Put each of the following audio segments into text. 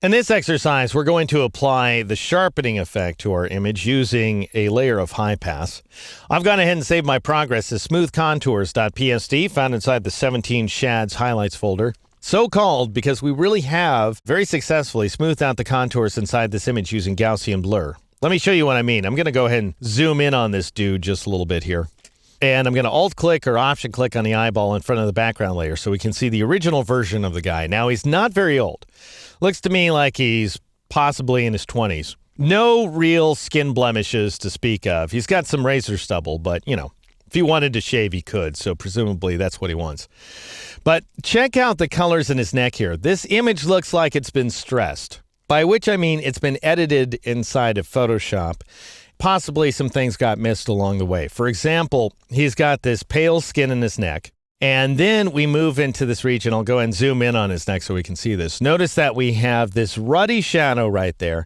In this exercise, we're going to apply the sharpening effect to our image using a layer of high pass. I've gone ahead and saved my progress to smoothcontours.psd, found inside the 17 Shads highlights folder. So called because we really have very successfully smoothed out the contours inside this image using Gaussian blur. Let me show you what I mean. I'm going to go ahead and zoom in on this dude just a little bit here. And I'm going to Alt-click or Option-click on the eyeball in front of the background layer so we can see the original version of the guy. Now, he's not very old. Looks to me like he's possibly in his 20s. No real skin blemishes to speak of. He's got some razor stubble, but, you know, if he wanted to shave, he could. So presumably that's what he wants. But check out the colors in his neck here. This image looks like it's been stressed, by which I mean it's been edited inside of Photoshop. Possibly some things got missed along the way. For example, he's got this pale skin in his neck. And then we move into this region. I'll go and zoom in on his neck so we can see this. Notice that we have this ruddy shadow right there.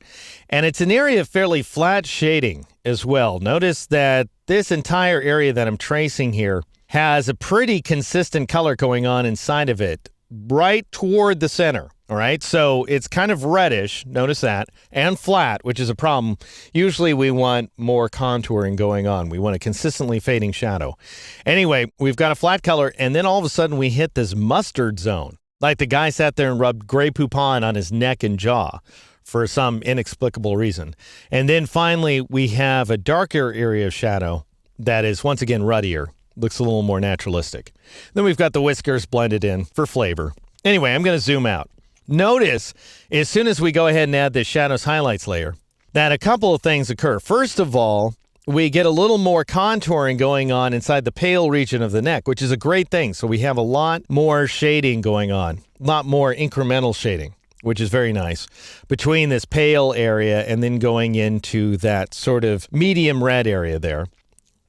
And it's an area of fairly flat shading as well. Notice that this entire area that I'm tracing here has a pretty consistent color going on inside of it, right toward the center. All right, so it's kind of reddish, notice that, and flat, which is a problem. Usually we want more contouring going on. We want a consistently fading shadow. Anyway, we've got a flat color, and then all of a sudden we hit this mustard zone. Like the guy sat there and rubbed Grey Poupon on his neck and jaw for some inexplicable reason. And then finally we have a darker area of shadow that is once again ruddier. Looks a little more naturalistic. Then we've got the whiskers blended in for flavor. Anyway, I'm going to zoom out. Notice, as soon as we go ahead and add this shadows highlights layer, that a couple of things occur. First of all, we get a little more contouring going on inside the pale region of the neck, which is a great thing. So we have a lot more shading going on, a lot more incremental shading, which is very nice, between this pale area and then going into that sort of medium red area there.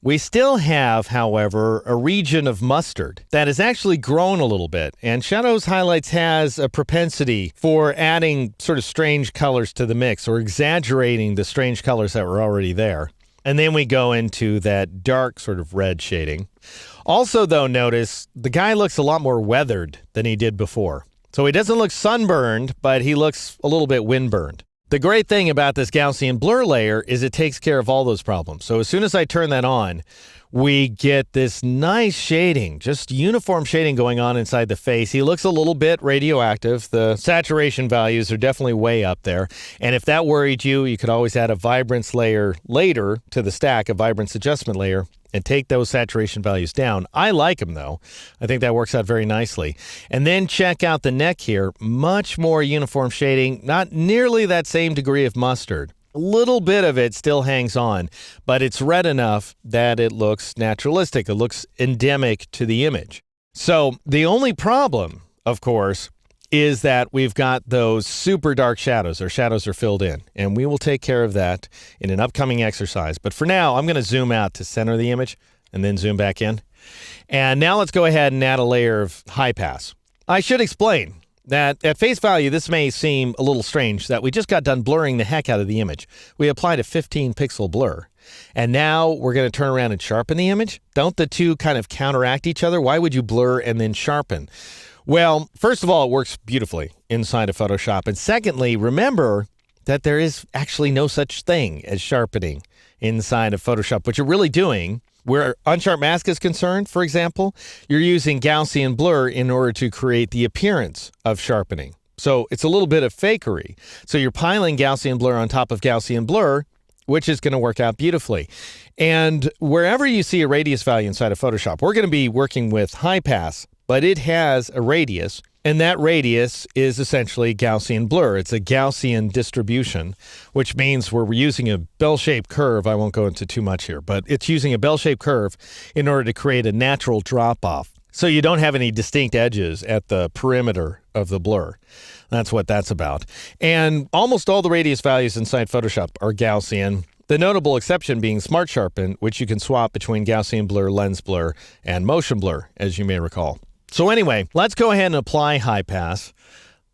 We still have, however, a region of mustard that has actually grown a little bit, and Shadows Highlights has a propensity for adding sort of strange colors to the mix or exaggerating the strange colors that were already there. And then we go into that dark sort of red shading. Also, though, notice the guy looks a lot more weathered than he did before. So he doesn't look sunburned, but he looks a little bit windburned. The great thing about this Gaussian blur layer is it takes care of all those problems. So as soon as I turn that on, we get this nice shading, just uniform shading going on inside the face. He looks a little bit radioactive. The saturation values are definitely way up there. And if that worried you, you could always add a vibrance layer later to the stack, a vibrance adjustment layer, and take those saturation values down. I like them, though. I think that works out very nicely. And then check out the neck here. Much more uniform shading, not nearly that same degree of mustard. A little bit of it still hangs on, but it's red enough that it looks naturalistic. It looks endemic to the image. So the only problem, of course, is that we've got those super dark shadows. Our shadows are filled in, and we will take care of that in an upcoming exercise. But for now, I'm going to zoom out to center the image and then zoom back in. And now let's go ahead and add a layer of high pass. I should explain that at face value, this may seem a little strange that we just got done blurring the heck out of the image. We applied a 15 pixel blur, and now we're going to turn around and sharpen the image. Don't the two kind of counteract each other? Why would you blur and then sharpen? Well, first of all, it works beautifully inside of Photoshop. And secondly, remember that there is actually no such thing as sharpening inside of Photoshop. What you're really doing, where Unsharp Mask is concerned, for example, you're using Gaussian blur in order to create the appearance of sharpening. So it's a little bit of fakery. So you're piling Gaussian blur on top of Gaussian blur, which is going to work out beautifully. And wherever you see a radius value inside of Photoshop, we're going to be working with high pass, but it has a radius, and that radius is essentially Gaussian blur. It's a Gaussian distribution, which means we're using a bell-shaped curve. I won't go into too much here, but it's using a bell-shaped curve in order to create a natural drop-off. So you don't have any distinct edges at the perimeter of the blur. That's what that's about. And almost all the radius values inside Photoshop are Gaussian. The notable exception being Smart Sharpen, which you can swap between Gaussian blur, lens blur, and motion blur, as you may recall. So anyway, let's go ahead and apply high pass.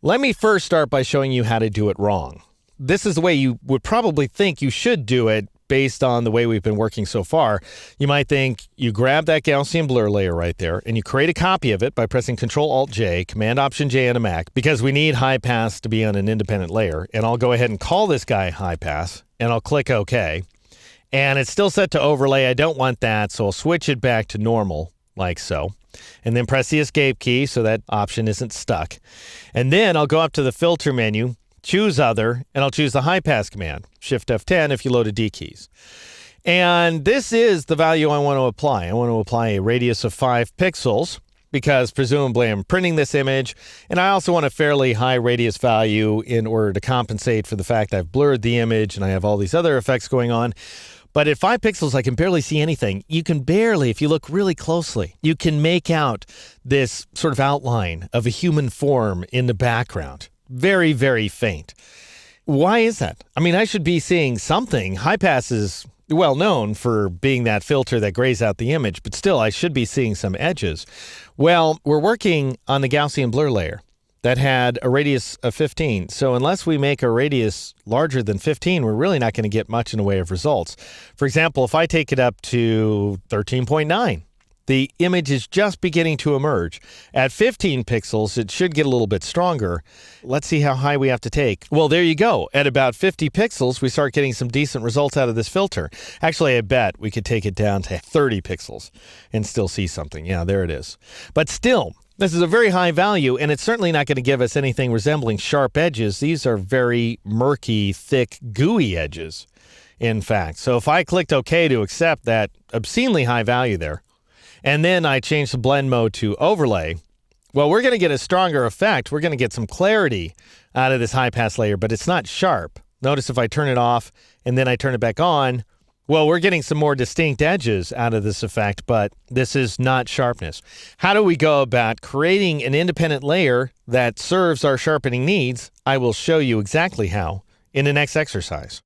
Let me first start by showing you how to do it wrong. This is the way you would probably think you should do it based on the way we've been working so far, you might think you grab that Gaussian blur layer right there and you create a copy of it by pressing Control-Alt-J, Command-Option-J on a Mac, because we need high pass to be on an independent layer. And I'll go ahead and call this guy high pass, and I'll click OK. And it's still set to overlay. I don't want that, so I'll switch it back to normal, like so. And then press the escape key so that option isn't stuck. And then I'll go up to the filter menu, choose other, and I'll choose the high pass command. Shift F10 if you load a D keys. And this is the value I want to apply. I want to apply a radius of 5 pixels because presumably I'm printing this image. And I also want a fairly high radius value in order to compensate for the fact I've blurred the image and I have all these other effects going on. But at 5 pixels, I can barely see anything. You can barely, if you look really closely, you can make out this sort of outline of a human form in the background. Very, very faint. Why is that? I mean, I should be seeing something. High pass is well known for being that filter that grays out the image, but still, I should be seeing some edges. Well, we're working on the Gaussian blur layer that had a radius of 15. So unless we make a radius larger than 15, we're really not going to get much in the way of results. For example, if I take it up to 13.9, the image is just beginning to emerge. At 15 pixels, it should get a little bit stronger. Let's see how high we have to take. Well, there you go. At about 50 pixels, we start getting some decent results out of this filter. Actually, I bet we could take it down to 30 pixels and still see something. Yeah, there it is. But still, this is a very high value, and it's certainly not going to give us anything resembling sharp edges. These are very murky, thick, gooey edges, in fact. So if I clicked OK to accept that obscenely high value there, and then I change the blend mode to overlay, well, we're going to get a stronger effect. We're going to get some clarity out of this high pass layer, but it's not sharp. Notice if I turn it off and then I turn it back on, well, we're getting some more distinct edges out of this effect, but this is not sharpness. How do we go about creating an independent layer that serves our sharpening needs? I will show you exactly how in the next exercise.